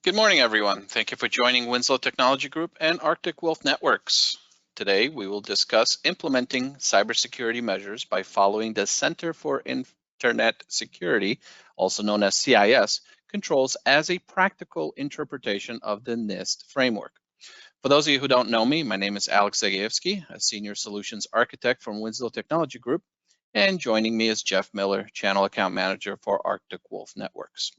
Good morning, everyone. Thank you for joining Winslow Technology Group and Arctic Wolf Networks. Today, we will discuss implementing cybersecurity measures by following the Center for Internet Security, also known as CIS, controls as a practical interpretation of the NIST framework. For those of you who don't know me, my name is Alex Zagajewski, a Senior Solutions Architect from Winslow Technology Group, and joining me is Jeff Miller, Channel Account Manager for Arctic Wolf Networks.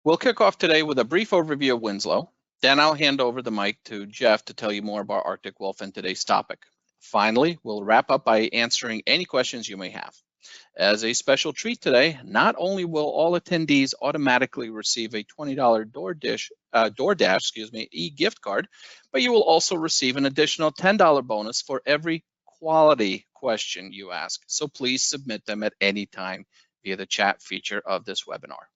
We'll kick off today with a brief overview of Winslow. Then I'll hand over the mic to Jeff to tell you more about Arctic Wolf and today's topic. Finally, we'll wrap up by answering any questions you may have. As a special treat today, not only will all attendees automatically receive a $20 DoorDash e-gift card, but you will also receive an additional $10 bonus for every quality question you ask. So please submit them at any time via the chat feature of this webinar.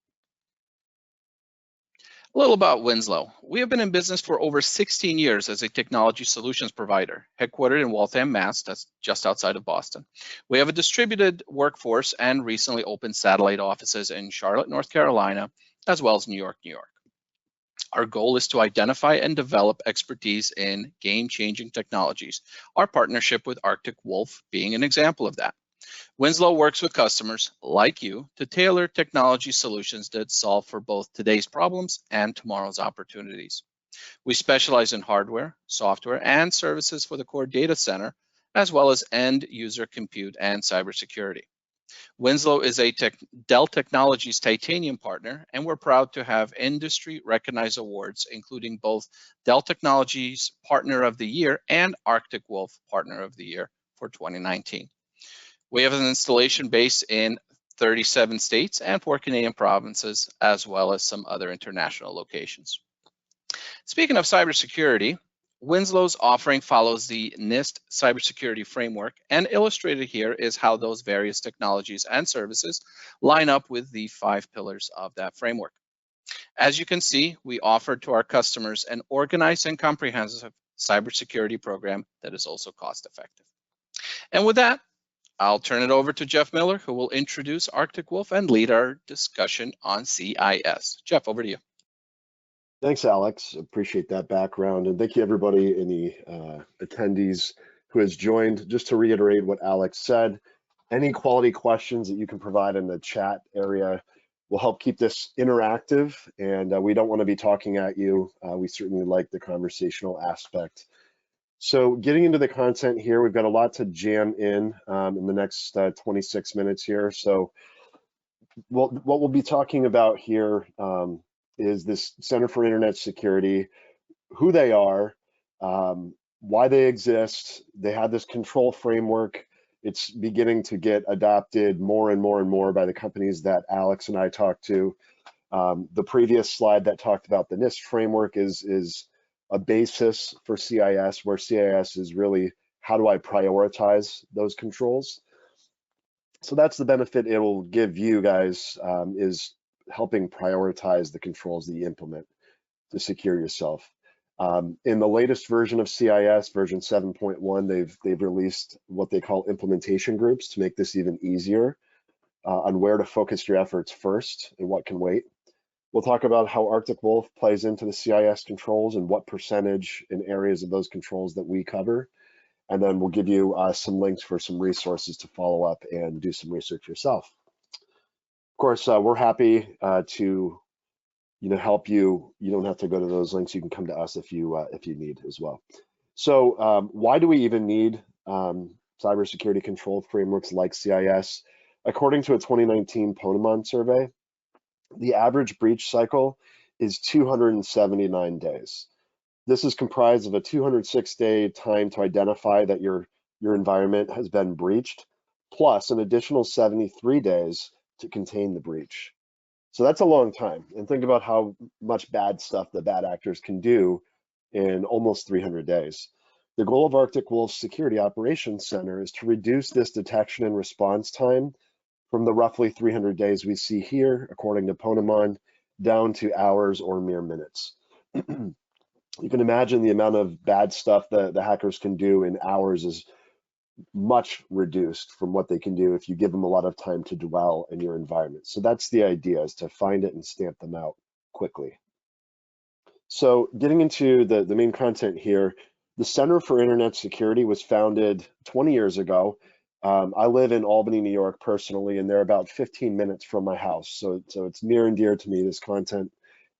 A little about Winslow. We have been in business for over 16 years as a technology solutions provider, headquartered in Waltham, Mass. That's just outside of Boston. We have a distributed workforce and recently opened satellite offices in Charlotte, North Carolina, as well as New York, New York. Our goal is to identify and develop expertise in game-changing technologies, our partnership with Arctic Wolf being an example of that. Winslow works with customers like you to tailor technology solutions that solve for both today's problems and tomorrow's opportunities. We specialize in hardware, software, and services for the core data center, as well as end user compute and cybersecurity. Winslow is a Dell Technologies Titanium partner, and we're proud to have industry recognized awards, including both Dell Technologies Partner of the Year and Arctic Wolf Partner of the Year for 2019. We have an installation base in 37 states and 4 Canadian provinces, as well as some other international locations. Speaking of cybersecurity, Winslow's offering follows the NIST cybersecurity framework, and illustrated here is how those various technologies and services line up with the 5 pillars of that framework. As you can see, we offer to our customers an organized and comprehensive cybersecurity program that is also cost-effective. And with that, I'll turn it over to Jeff Miller, who will introduce Arctic Wolf and lead our discussion on CIS. Jeff, over to you. Thanks, Alex. Appreciate that background. And thank you, everybody in the attendees who has joined. Just to reiterate what Alex said, any quality questions that you can provide in the chat area will help keep this interactive. And we don't want to be talking at you. We certainly like the conversational aspect. So getting into the content here, we've got a lot to jam in the next 26 minutes here. So what we'll be talking about here is this Center for Internet Security, who they are, why they exist. They have this control framework. It's beginning to get adopted more and more and more by the companies that Alex and I talked to. The previous slide that talked about the NIST framework is a basis for CIS, where CIS is really, how do I prioritize those controls? So that's the benefit it will give you guys, is helping prioritize the controls that you implement to secure yourself. In the latest version of CIS, version 7.1, they've released what they call implementation groups to make this even easier on where to focus your efforts first and what can wait. We'll talk about how Arctic Wolf plays into the CIS controls and what percentage and areas of those controls that we cover. And then we'll give you some links for some resources to follow up and do some research yourself. Of course, we're happy to help you. You don't have to go to those links. You can come to us if you need as well. So why do we even need cybersecurity control frameworks like CIS? According to a 2019 Ponemon survey, the average breach cycle is 279 days. This is comprised of a 206-day time to identify that your environment has been breached, plus an additional 73 days to contain the breach. So that's a long time. And think about how much bad stuff the bad actors can do in almost 300 days. The goal of Arctic Wolf's Security Operations Center is to reduce this detection and response time from the roughly 300 days we see here, according to Ponemon, down to hours or mere minutes. You can imagine the amount of bad stuff that the hackers can do in hours is much reduced from what they can do if you give them a lot of time to dwell in your environment. So that's the idea, is to find it and stamp them out quickly. So getting into the main content here, the Center for Internet Security was founded 20 years ago. I live in Albany, New York personally, and they're about 15 minutes from my house. So it's near and dear to me, this content.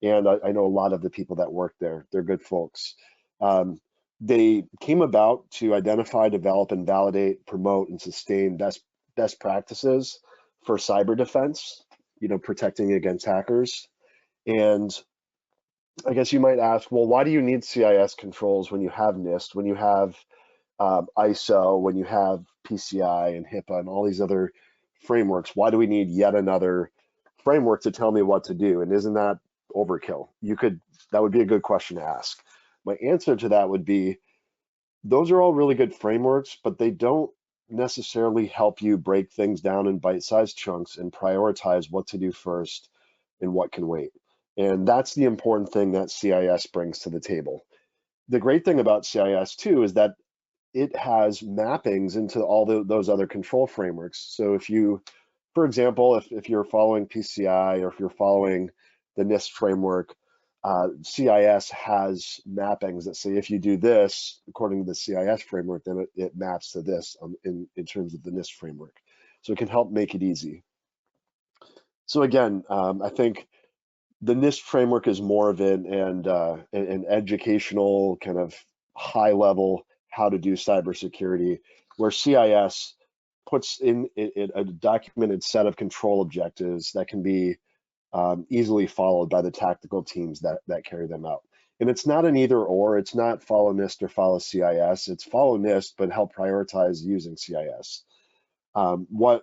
And I know a lot of the people that work there. They're good folks. They came about to identify, develop, and validate, promote, and sustain best practices for cyber defense, protecting against hackers. And I guess you might ask, well, why do you need CIS controls when you have NIST, when you have ISO, when you have PCI and HIPAA and all these other frameworks? Why do we need yet another framework to tell me what to do? And isn't that overkill? That would be a good question to ask. My answer to that would be, those are all really good frameworks, but they don't necessarily help you break things down in bite-sized chunks and prioritize what to do first and what can wait. And that's the important thing that CIS brings to the table. The great thing about CIS too is that it has mappings into all those other control frameworks. So if you, for example, if you're following PCI or if you're following the NIST framework, CIS has mappings that say if you do this according to the CIS framework, then it maps to this in terms of the NIST framework. So it can help make it easy. So again, I think the NIST framework is more of an educational kind of high level how to do cybersecurity, where CIS puts in a documented set of control objectives that can be easily followed by the tactical teams that carry them out. And it's not an either or, it's not follow NIST or follow CIS, it's follow NIST, but help prioritize using CIS. What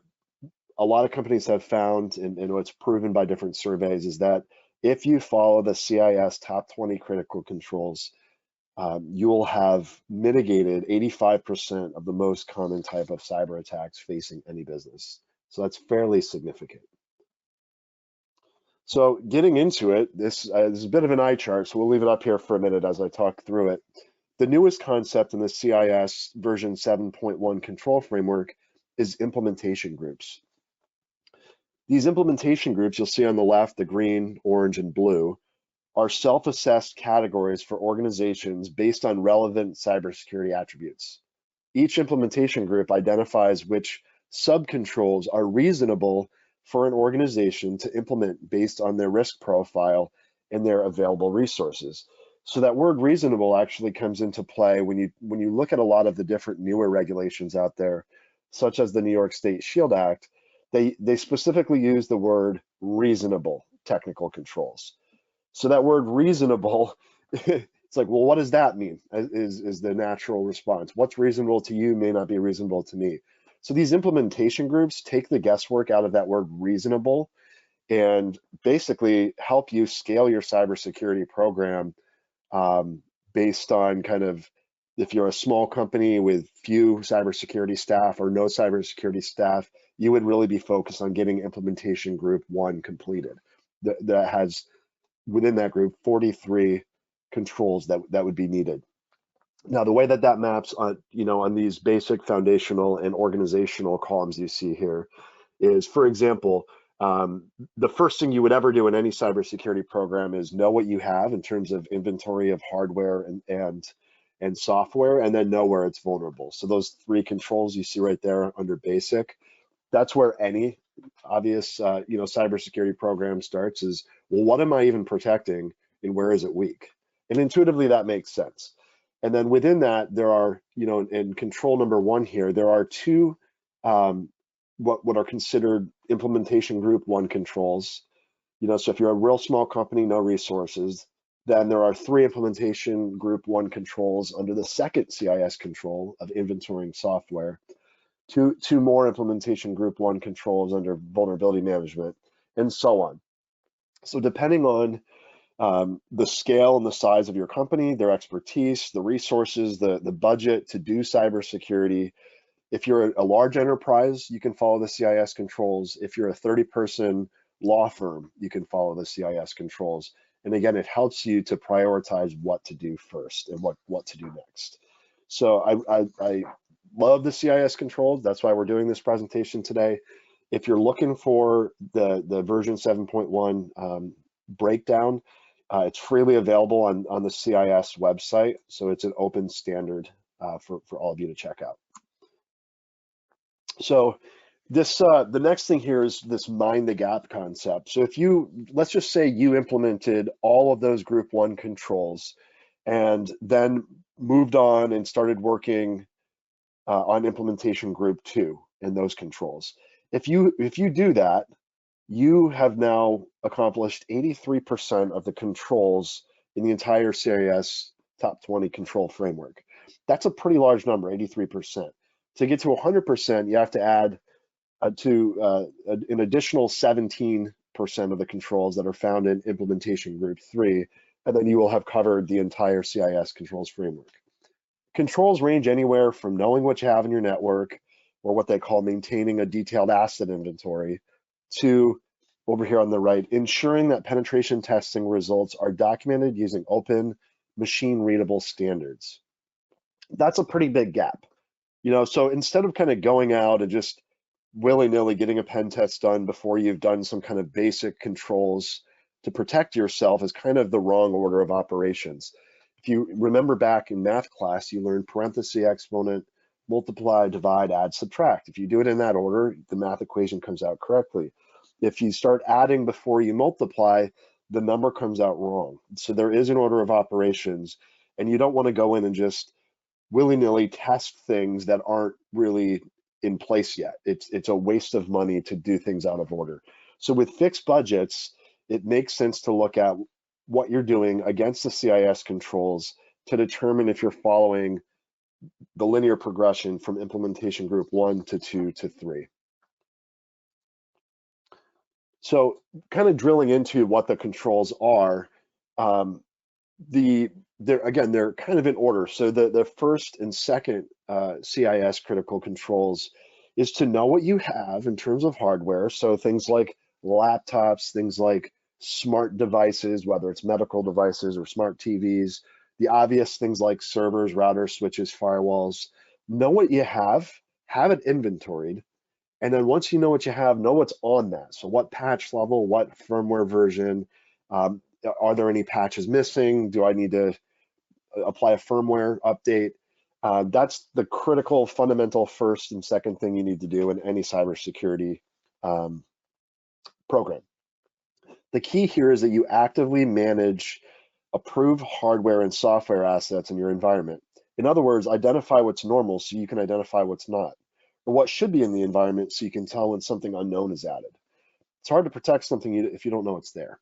a lot of companies have found, and what's proven by different surveys, is that if you follow the CIS top 20 critical controls, you will have mitigated 85% of the most common type of cyber attacks facing any business. So that's fairly significant. So getting into it, this is a bit of an eye chart, so we'll leave it up here for a minute as I talk through it. The newest concept in the CIS version 7.1 control framework is implementation groups. These implementation groups, you'll see on the left, the green, orange, and blue, are self-assessed categories for organizations based on relevant cybersecurity attributes. Each implementation group identifies which sub-controls are reasonable for an organization to implement based on their risk profile and their available resources. So that word reasonable actually comes into play when you look at a lot of the different newer regulations out there, such as the New York State SHIELD Act. They specifically use the word reasonable technical controls. So that word reasonable, it's like, well, what does that mean? Is the natural response. What's reasonable to you may not be reasonable to me. So these implementation groups take the guesswork out of that word reasonable and basically help you scale your cybersecurity program based on kind of, if you're a small company with few cybersecurity staff or no cybersecurity staff, you would really be focused on getting implementation group 1 completed. That has within that group 43 controls that would be needed. Now, the way that maps on, on these basic foundational and organizational columns you see here is, for example, the first thing you would ever do in any cybersecurity program is know what you have in terms of inventory of hardware and software, and then know where it's vulnerable. So those 3 controls you see right there under basic, that's where any obvious cybersecurity program starts is, well, what am I even protecting and where is it weak? And intuitively that makes sense. And then within that, there are, in control number 1 here, there are 2 what are considered implementation group 1 controls. So if you're a real small company, no resources, then there are 3 implementation group 1 controls under the second CIS control of inventorying software. Two more implementation group 1 controls under vulnerability management, and so on. So depending on the scale and the size of your company, their expertise, the resources, the budget to do cybersecurity, if you're a large enterprise, you can follow the CIS controls. If you're a 30-person law firm, you can follow the CIS controls. And again, it helps you to prioritize what to do first and what to do next. So I love the CIS controls. That's why we're doing this presentation today. If you're looking for the version 7.1 breakdown. It's freely available on the CIS website, so it's an open standard for all of you to check out. So this the next thing here is this mind the gap concept. So if let's just say you implemented all of those group 1 controls and then moved on and started working on implementation group 2 and those controls. If you do that, you have now accomplished 83% of the controls in the entire CIS top 20 control framework. That's a pretty large number, 83%. To get to 100%, you have to add an additional 17% of the controls that are found in implementation group 3, and then you will have covered the entire CIS controls framework. Controls range anywhere from knowing what you have in your network, or what they call maintaining a detailed asset inventory, to over here on the right, ensuring that penetration testing results are documented using open, machine-readable standards. That's a pretty big gap. So instead of kind of going out and just willy-nilly getting a pen test done before you've done some kind of basic controls to protect yourself is kind of the wrong order of operations. If you remember back in math class, you learned parenthesis, exponent, multiply, divide, add, subtract. If you do it in that order, the math equation comes out correctly. If you start adding before you multiply, the number comes out wrong. So there is an order of operations, and you don't want to go in and just willy-nilly test things that aren't really in place yet. It's a waste of money to do things out of order. So with fixed budgets, it makes sense to look at what you're doing against the CIS controls to determine if you're following the linear progression from implementation group 1 to 2 to 3. So kind of drilling into what the controls are, they're kind of in order. So the first and second CIS critical controls is to know what you have in terms of hardware. So things like laptops, things like smart devices, whether it's medical devices or smart TVs, the obvious things like servers, routers, switches, firewalls. Know what you have it inventoried. And then once you know what you have, know what's on that. So what patch level, what firmware version, are there any patches missing? Do I need to apply a firmware update? That's the critical, fundamental first and second thing you need to do in any cybersecurity program. The key here is that you actively manage approved hardware and software assets in your environment. In other words, identify what's normal so you can identify what's not, or what should be in the environment so you can tell when something unknown is added. It's hard to protect something if you don't know it's there.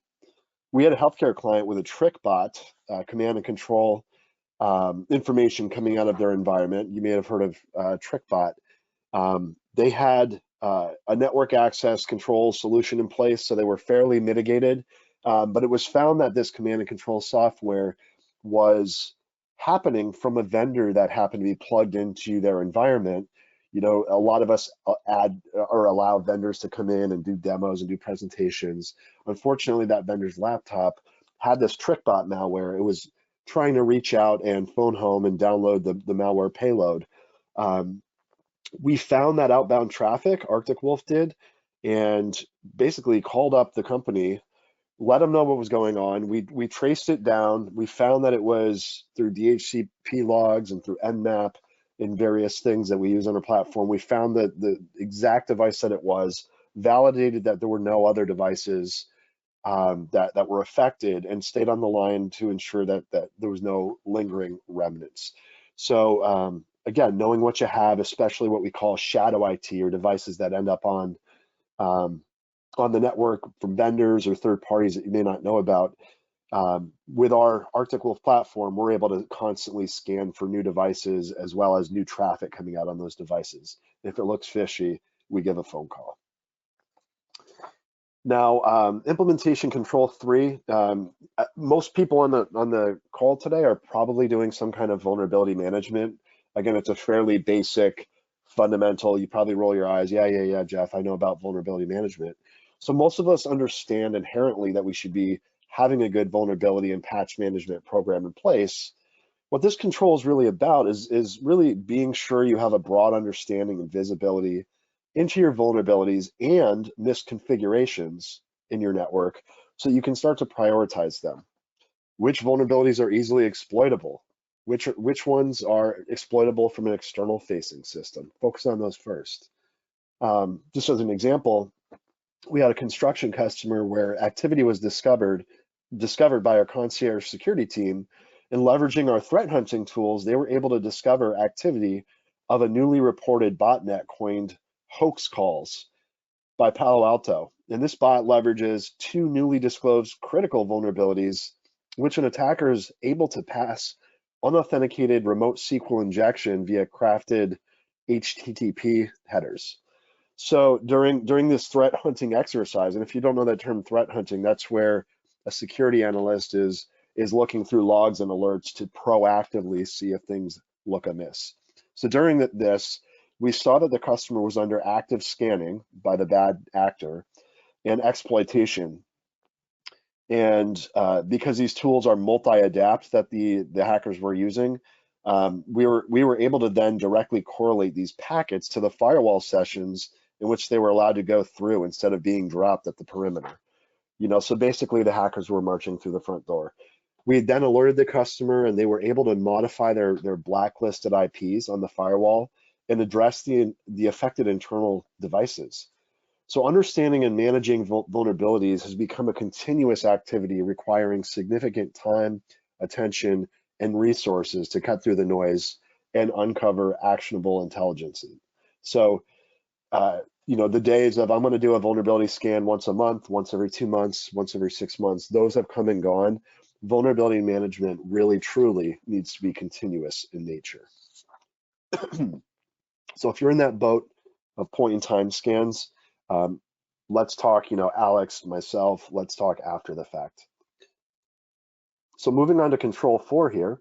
We had a healthcare client with a trick bot, command and control information coming out of their environment. You may have heard of TrickBot. They had a network access control solution in place, so they were fairly mitigated. But it was found that this command and control software was happening from a vendor that happened to be plugged into their environment. A lot of us add or allow vendors to come in and do demos and do presentations. Unfortunately, that vendor's laptop had this TrickBot malware. It was trying to reach out and phone home and download the malware payload. We found that outbound traffic, Arctic Wolf did, and basically called up the company, let them know what was going on. We traced it down. We found that it was through DHCP logs and through Nmap and various things that we use on our platform. We found that the exact device that it was, validated that there were no other devices that were affected, and stayed on the line to ensure that there was no lingering remnants. So again, knowing what you have, especially what we call shadow IT, or devices that end up on the network from vendors or third parties that you may not know about. With our Arctic Wolf platform, we're able to constantly scan for new devices as well as new traffic coming out on those devices. If it looks fishy, we give a phone call. Now, implementation control 3, most people on the call today are probably doing some kind of vulnerability management. Again, it's a fairly basic, fundamental. You probably roll your eyes. Yeah, Jeff, I know about vulnerability management. So most of us understand inherently that we should be having a good vulnerability and patch management program in place. What this control is really about is really being sure you have a broad understanding and visibility into your vulnerabilities and misconfigurations in your network, so you can start to prioritize them. Which vulnerabilities are easily exploitable? Which ones are exploitable from an external facing system? Focus on those first. Just as an example, we had a construction customer where activity was discovered by our concierge security team, and leveraging our threat hunting tools, they were able to discover activity of a newly reported botnet coined hoax calls by Palo Alto. And this bot leverages two newly disclosed critical vulnerabilities, which an attacker is able to pass unauthenticated remote SQL injection via crafted HTTP headers. So during this threat hunting exercise, and if you don't know that term threat hunting, that's where a security analyst is looking through logs and alerts to proactively see if things look amiss. So during this, we saw that the customer was under active scanning by the bad actor and exploitation. And because these tools are multi-adapt that the hackers were using, we were able to then directly correlate these packets to the firewall sessions in which they were allowed to go through instead of being dropped at the perimeter. So basically the hackers were marching through the front door. We then alerted the customer, and they were able to modify their blacklisted IPs on the firewall and address the affected internal devices. So understanding and managing vulnerabilities has become a continuous activity requiring significant time, attention, and resources to cut through the noise and uncover actionable intelligence. So, the days of I'm going to do a vulnerability scan once a month, once every 2 months, once every 6 months, those have come and gone. Vulnerability management really, truly needs to be continuous in nature. So if you're in that boat of point-in-time scans, let's talk, Alex, myself, let's talk after the fact. So moving on to Control 4 here.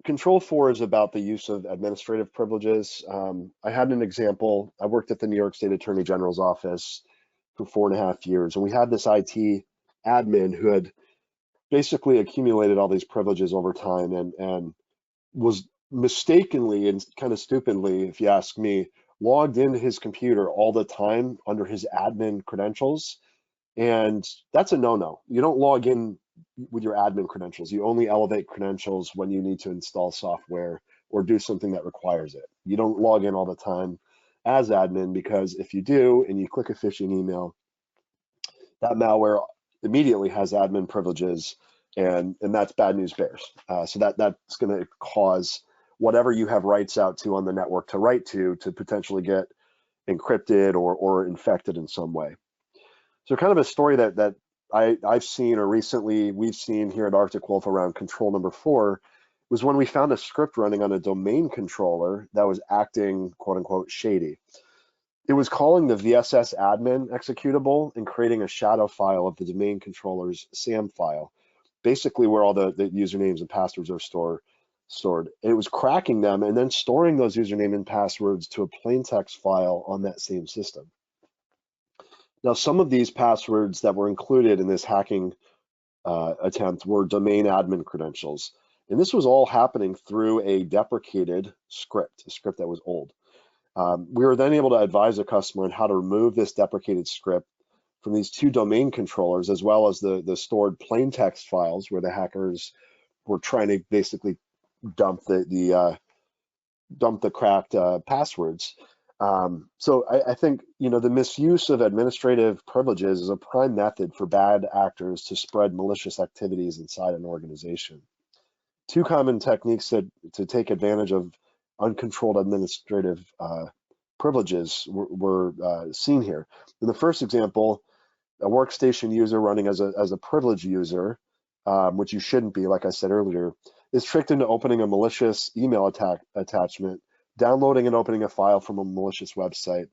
Control 4 is about the use of administrative privileges. I had an example. I worked at the New York State Attorney General's office for 4.5 years, and we had this IT admin who had basically accumulated all these privileges over time and was mistakenly and kind of stupidly, if you ask me, logged into his computer all the time under his admin credentials. And that's a no-no. You don't log in with your admin credentials. You only elevate credentials when you need to install software or do something that requires it. You don't log in all the time as admin, because if you do and you click a phishing email, that malware immediately has admin privileges, and that's bad news bears. So that's going to cause whatever you have rights out to on the network to write to potentially get encrypted or infected in some way. So kind of a story that I've seen, or recently we've seen here at Arctic Wolf around control number 4, was when we found a script running on a domain controller that was acting quote unquote shady. It was calling the VSS admin executable and creating a shadow file of the domain controller's SAM file, basically where all the usernames and passwords are stored. And it was cracking them and then storing those username and passwords to a plain text file on that same system. Now, some of these passwords that were included in this hacking attempt were domain admin credentials. And this was all happening through a deprecated script, a script that was old. We were then able to advise a customer on how to remove this deprecated script from these 2 domain controllers, as well as the stored plain text files where the hackers were trying to basically dump the cracked passwords. So I think the misuse of administrative privileges is a prime method for bad actors to spread malicious activities inside an organization. 2 common techniques to take advantage of uncontrolled administrative privileges were seen here. In the first example, a workstation user running as a privileged user, which you shouldn't be, like I said earlier, is tricked into opening a malicious email attachment, downloading and opening a file from a malicious website,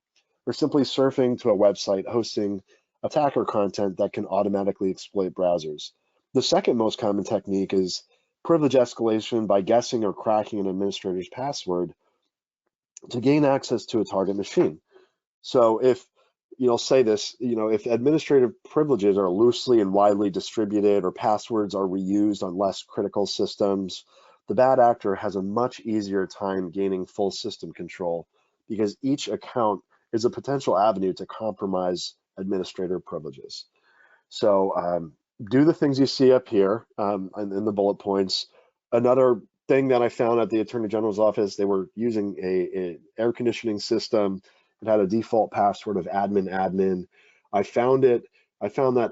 or simply surfing to a website hosting attacker content that can automatically exploit browsers. The second most common technique is privilege escalation by guessing or cracking an administrator's password to gain access to a target machine. So if say this, if administrative privileges are loosely and widely distributed or passwords are reused on less critical systems, the bad actor has a much easier time gaining full system control because each account is a potential avenue to compromise administrator privileges. So do the things you see up here in the bullet points. Another thing that I found at the Attorney General's office, they were using a air conditioning system. It had a default password of admin. I found that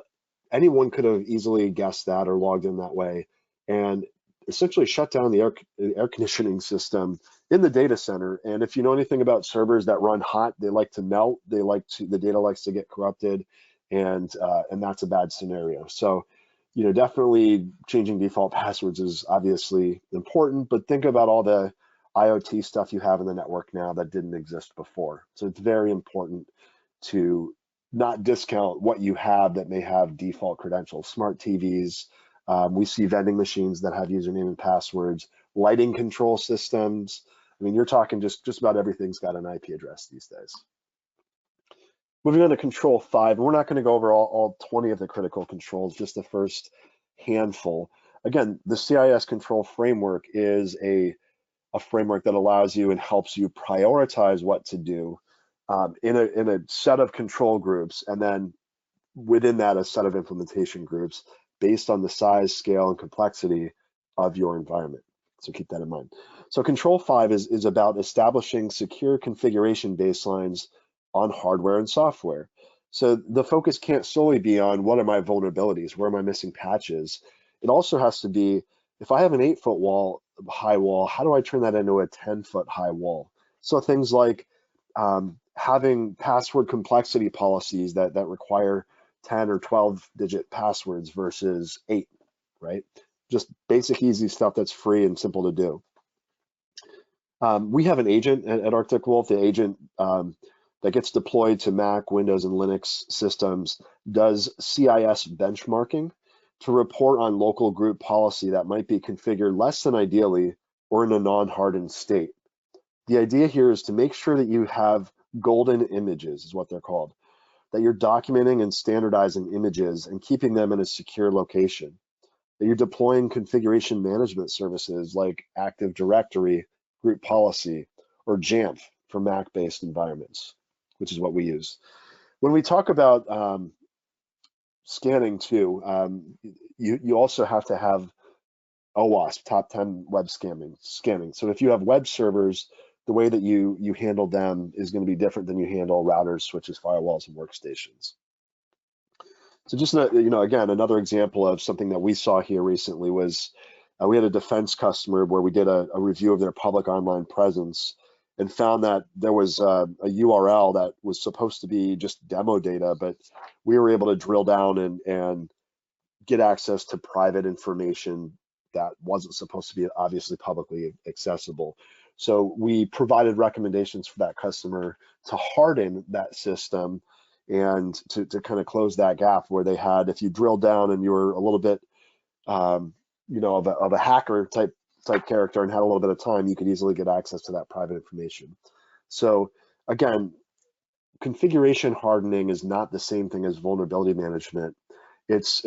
anyone could have easily guessed that or logged in that way, and essentially shut down the air conditioning system in the data center. And if you know anything about servers that run hot, they like to melt. The data likes to get corrupted, and that's a bad scenario. So, definitely changing default passwords is obviously important, but think about all the IoT stuff you have in the network now that didn't exist before. So it's very important to not discount what you have that may have default credentials. Smart TVs, we see vending machines that have username and passwords, lighting control systems. I mean, you're talking just about everything's got an IP address these days. Moving on to control 5, and we're not going to go over all 20 of the critical controls, just the first handful. Again, the CIS control framework is a framework that allows you and helps you prioritize what to do in a set of control groups, and then within that, a set of implementation groups based on the size, scale, and complexity of your environment. So keep that in mind. So control 5 is about establishing secure configuration baselines on hardware and software. So the focus can't solely be on what are my vulnerabilities, where am I missing patches. It also has to be, if I have an 8-foot high wall, how do I turn that into a 10-foot high wall? So things like having password complexity policies that require 10 or 12-digit passwords versus 8, right? Just basic, easy stuff that's free and simple to do. We have an agent at Arctic Wolf. The agent that gets deployed to Mac, Windows, and Linux systems does CIS benchmarking to report on local group policy that might be configured less than ideally or in a non-hardened state. The idea here is to make sure that you have golden images, is what they're called, that you're documenting and standardizing images and keeping them in a secure location, that you're deploying configuration management services like Active Directory, Group Policy, or Jamf for Mac-based environments, which is what we use. When we talk about scanning too, you also have to have OWASP, top 10 web scanning. So if you have web servers, the way that you handle them is going to be different than you handle routers, switches, firewalls, and workstations. So just again, another example of something that we saw here recently was we had a defense customer where we did a review of their public online presence and found that there was a URL that was supposed to be just demo data, but we were able to drill down and get access to private information that wasn't supposed to be obviously publicly accessible. So we provided recommendations for that customer to harden that system and to kind of close that gap where they had, if you drill down and you were a little bit, of a hacker type character and had a little bit of time, you could easily get access to that private information. So again, configuration hardening is not the same thing as vulnerability management. It's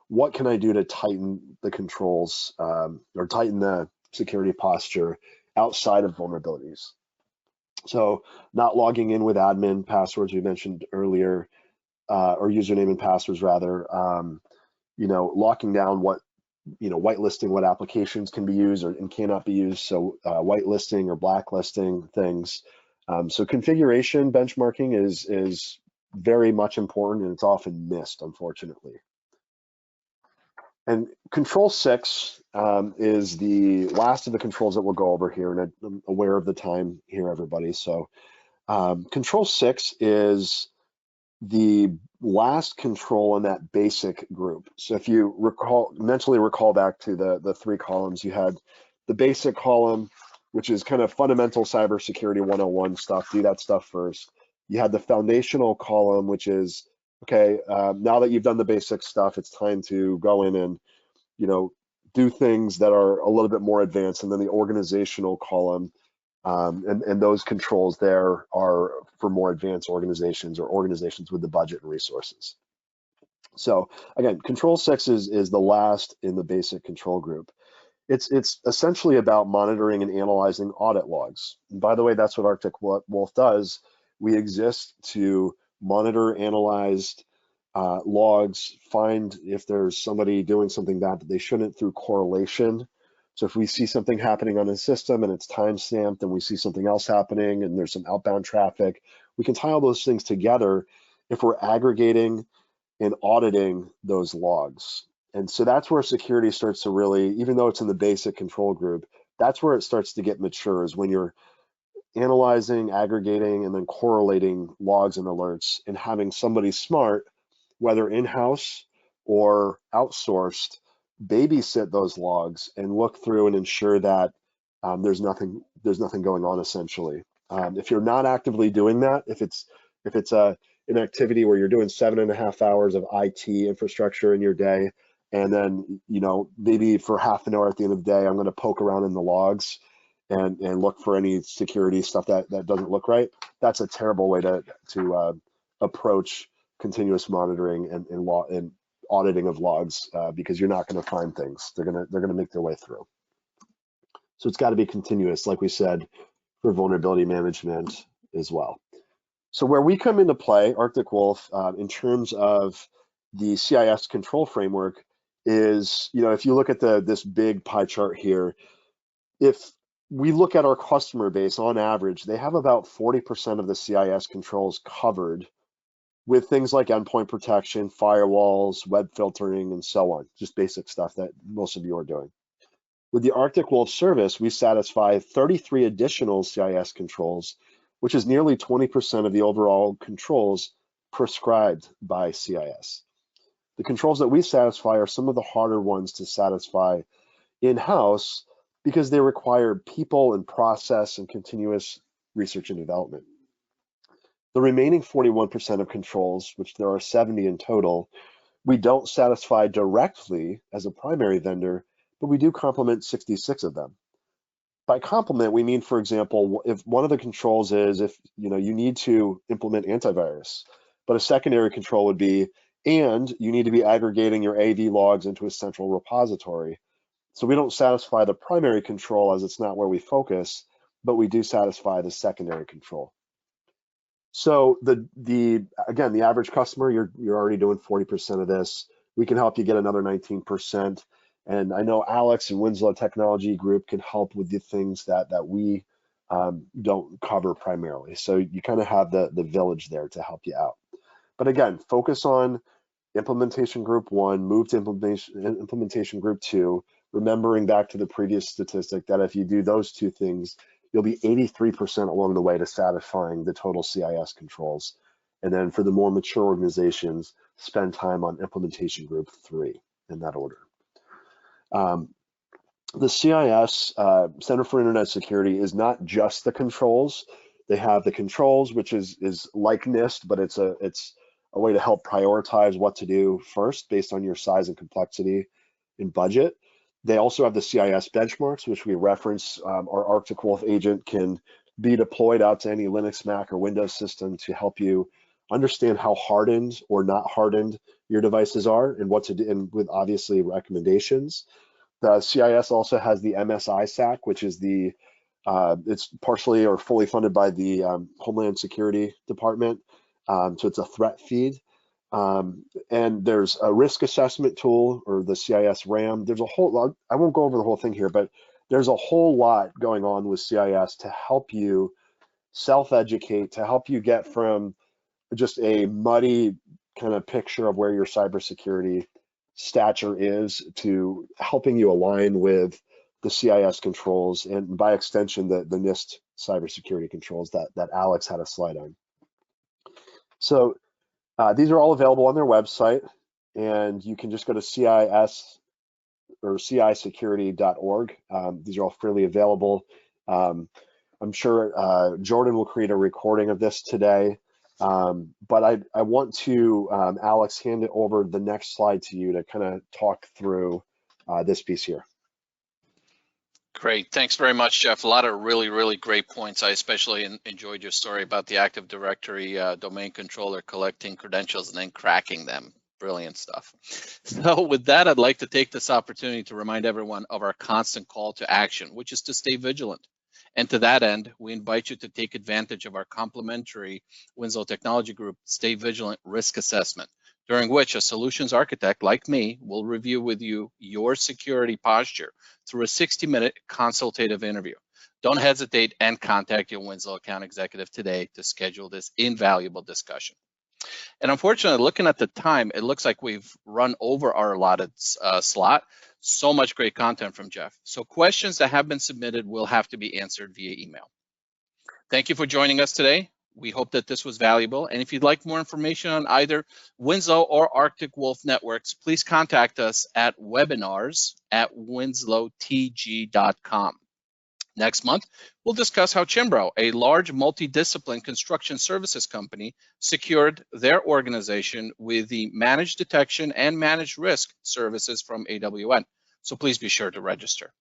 what can I do to tighten the controls or tighten the security posture outside of vulnerabilities. So not logging in with admin passwords we mentioned earlier, or username and passwords rather, locking down what, whitelisting what applications can be used and cannot be used. So whitelisting or blacklisting things. So configuration benchmarking is very much important, and it's often missed, unfortunately. And control 6 is the last of the controls that we'll go over here, and I'm aware of the time here, everybody. So control 6 is the last control in that basic group. So if you mentally recall back to the 3 columns, you had the basic column, which is kind of fundamental cybersecurity 101 stuff, do that stuff first. You had the foundational column, which is, okay, now that you've done the basic stuff, it's time to go in and, do things that are a little bit more advanced. And then the organizational column, and those controls there are for more advanced organizations or organizations with the budget and resources. So again, control 6 is the last in the basic control group. It's essentially about monitoring and analyzing audit logs. And by the way, that's what Arctic Wolf does. We exist to monitor, analyze logs, find if there's somebody doing something bad that they shouldn't through correlation. So if we see something happening on the system and it's timestamped, and we see something else happening and there's some outbound traffic, we can tie all those things together if we're aggregating and auditing those logs. And so that's where security starts to really, even though it's in the basic control group, that's where it starts to get mature, is when you're analyzing, aggregating, and then correlating logs and alerts, and having somebody smart, whether in-house or outsourced, babysit those logs and look through and ensure that there's nothing going on, essentially. If you're not actively doing that, if it's an activity where you're doing 7.5 hours of IT infrastructure in your day, and then maybe for half an hour at the end of the day, I'm going to poke around in the logs and look for any security stuff that doesn't look right, that's a terrible way to approach continuous monitoring and auditing of logs, because you're not going to find things. They're going to make their way through. So it's got to be continuous, like we said, for vulnerability management as well. So where we come into play, Arctic Wolf, in terms of the CIS control framework is, if you look at this big pie chart here, if we look at our customer base, on average, they have about 40% of the CIS controls covered with things like endpoint protection, firewalls, web filtering, and so on, just basic stuff that most of you are doing. With the Arctic Wolf service, we satisfy 33 additional CIS controls, which is nearly 20% of the overall controls prescribed by CIS. The controls that we satisfy are some of the harder ones to satisfy in-house because they require people and process and continuous research and development. The remaining 41% of controls, which there are 70 in total, we don't satisfy directly as a primary vendor, but we do complement 66 of them. By complement, we mean, for example, if one of the controls is if you need to implement antivirus, but a secondary control would be, and you need to be aggregating your AV logs into a central repository. So we don't satisfy the primary control as it's not where we focus, but we do satisfy the secondary control. So again, the average customer, you're already doing 40% of this. We can help you get another 19%. And I know Alex and Winslow Technology Group can help with the things that we don't cover primarily. So you kind of have the village there to help you out. But again, focus on implementation group 1, move to implementation group 2, remembering back to the previous statistic that if you do those two things, you'll be 83% along the way to satisfying the total CIS controls. And then for the more mature organizations, spend time on implementation group 3 in that order. The CIS, Center for Internet Security, is not just the controls. They have the controls, which is like NIST, but it's a way to help prioritize what to do first based on your size and complexity and budget. They also have the CIS benchmarks, which we reference. Our Arctic Wolf agent can be deployed out to any Linux, Mac, or Windows system to help you understand how hardened or not hardened your devices are and what to do, and with obviously recommendations. The CIS also has the MSI SAC, which is it's partially or fully funded by the Homeland Security Department. So it's a threat feed. And there's a risk assessment tool, or the CIS RAM. There's a whole lot, I won't go over the whole thing here, but there's a whole lot going on with CIS to help you self-educate, to help you get from just a muddy kind of picture of where your cybersecurity stature is to helping you align with the CIS controls, and by extension, the NIST cybersecurity controls that Alex had a slide on. So these are all available on their website, and you can just go to CIS or cisecurity.org. These are all freely available. I'm sure Jordan will create a recording of this today, but I want to, Alex, hand it over the next slide to you to kind of talk through this piece here. Great, thanks very much, Jeff. A lot of really, really great points. I especially enjoyed your story about the Active Directory domain controller collecting credentials and then cracking them. Brilliant stuff. So with that, I'd like to take this opportunity to remind everyone of our constant call to action, which is to stay vigilant And to that end, we invite you to take advantage of our complimentary Winslow Technology Group Stay Vigilant risk assessment, during which a solutions architect like me will review with you your security posture through a 60-minute consultative interview. Don't hesitate and contact your Winslow account executive today to schedule this invaluable discussion. And unfortunately, looking at the time, it looks like we've run over our allotted slot. So much great content from Jeff. So questions that have been submitted will have to be answered via email. Thank you for joining us today. We hope that this was valuable. And if you'd like more information on either Winslow or Arctic Wolf networks, please contact us at webinars@winslowtg.com. Next month, we'll discuss how Chimbro, a large multidiscipline construction services company, secured their organization with the managed detection and managed risk services from AWN. So please be sure to register.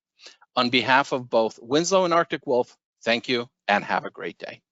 On behalf of both Winslow and Arctic Wolf, thank you and have a great day.